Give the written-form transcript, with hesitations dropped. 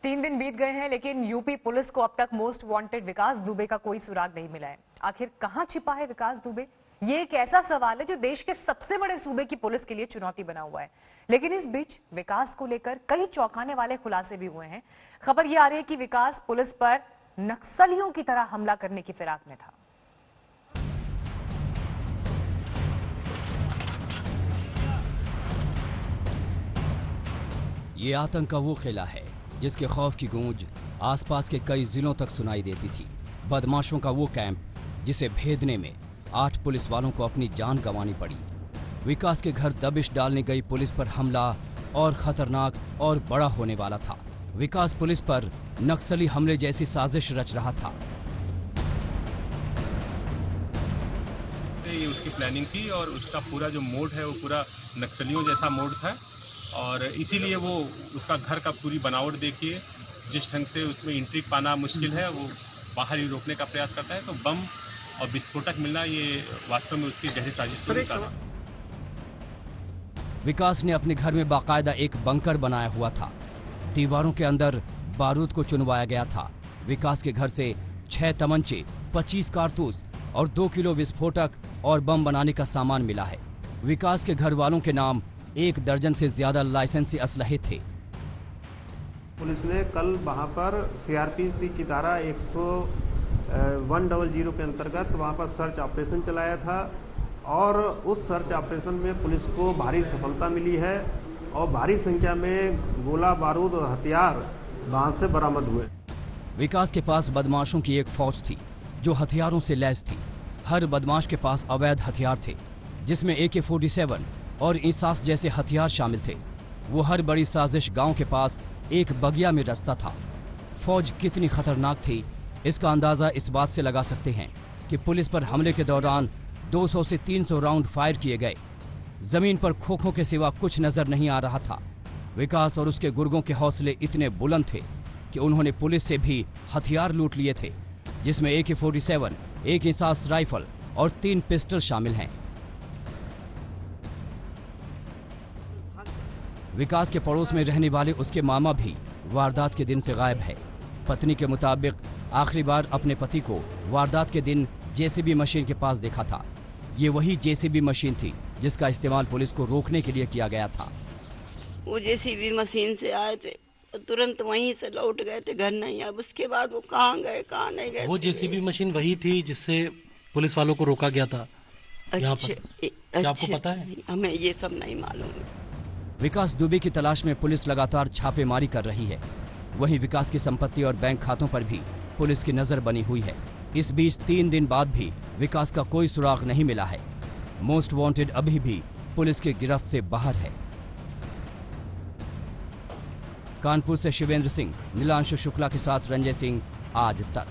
3 दिन बीत गए हैं, लेकिन यूपी पुलिस को अब तक मोस्ट वांटेड विकास दुबे का कोई सुराग नहीं मिला है। आखिर कहां छिपा है विकास दुबे? ये एक ऐसा सवाल है जो देश के सबसे बड़े सूबे की पुलिस के लिए चुनौती बना हुआ है। लेकिन इस बीच विकास को लेकर कई चौंकाने वाले खुलासे भी हुए हैं। खबर ये आ रही है कि विकास पुलिस पर नक्सलियों की तरह हमला करने की फिराक में था। ये आतंक का वो किला है जिसके खौफ की गूंज आसपास के कई जिलों तक सुनाई देती थी। बदमाशों का वो कैंप जिसे भेदने में 8 पुलिस वालों को अपनी जान गंवानी पड़ी। विकास के घर दबिश डालने गई पुलिस पर हमला और खतरनाक और बड़ा होने वाला था। विकास पुलिस पर नक्सली हमले जैसी साजिश रच रहा था। ये उसकी प्लानिंग थी और उसका पूरा जो मोड है वो पूरा नक्सलियों जैसा मोड था और इसीलिए वो उसका घर का पूरी बनावट देखिए, जिस ढंग से उसमें एंट्री पाना मुश्किल है, वो बाहर ही रोकने का प्रयास करता है। तो बम और विस्फोटक मिलना ये वास्तव में उसकी गहरी साजिश था। विकास ने अपने घर में बाकायदा एक बंकर बनाया हुआ था। दीवारों के अंदर बारूद को चुनवाया गया था। विकास के घर से 6 तमंचे, 25 कारतूस और 2 किलो विस्फोटक और बम बनाने का सामान मिला है। विकास के घर वालों के नाम 1 दर्जन से ज्यादा लाइसेंसी असलहे थे। पुलिस ने कल वहां पर सीआरपीसी की धारा 100 के अंतर्गत वहां पर सर्च ऑपरेशन चलाया था और उस सर्च ऑपरेशन में पुलिस को भारी सफलता मिली है और भारी संख्या में गोला बारूद और हथियार वहां से बरामद हुए। विकास के पास बदमाशों की एक फौज थी जो हथियारों से लैस थी। हर बदमाश के पास अवैध हथियार थे, जिसमें AK-47 और इंसास जैसे हथियार शामिल थे। वो हर बड़ी साजिश गांव के पास एक बगिया में रचता था। फौज कितनी खतरनाक थी इसका अंदाजा इस बात से लगा सकते हैं कि पुलिस पर हमले के दौरान 200 से 300 राउंड फायर किए गए। जमीन पर खोखों के सिवा कुछ नजर नहीं आ रहा था। विकास और उसके गुर्गों के हौसले इतने बुलंद थे कि उन्होंने पुलिस से भी हथियार लूट लिए थे, जिसमें AK-47, एक इंसास राइफल और 3 पिस्टल शामिल हैं। विकास के पड़ोस में रहने वाले उसके मामा भी वारदात के दिन से गायब है। पत्नी के मुताबिक आखिरी बार अपने पति को वारदात के दिन JCB मशीन के पास देखा था। ये वही JCB मशीन थी जिसका इस्तेमाल पुलिस को रोकने के लिए किया गया था। वो JCB मशीन से आए थे, तुरंत वहीं से लौट गए थे, घर नहीं। अब उसके बाद वो कहाँ गए कहाँ नहीं गए। वो JCB मशीन वही थी जिससे पुलिस वालों को रोका गया था। यहाँ पर क्या आपको पता है? हमें ये सब नहीं मालूम। विकास दुबे की तलाश में पुलिस लगातार छापेमारी कर रही है। वहीं विकास की संपत्ति और बैंक खातों पर भी पुलिस की नजर बनी हुई है। इस बीच 3 दिन बाद भी विकास का कोई सुराग नहीं मिला है। मोस्ट वांटेड अभी भी पुलिस की गिरफ्त से बाहर है। कानपुर से शिवेंद्र सिंह, नीलांशु शुक्ला के साथ रंजय सिंह, आज तक।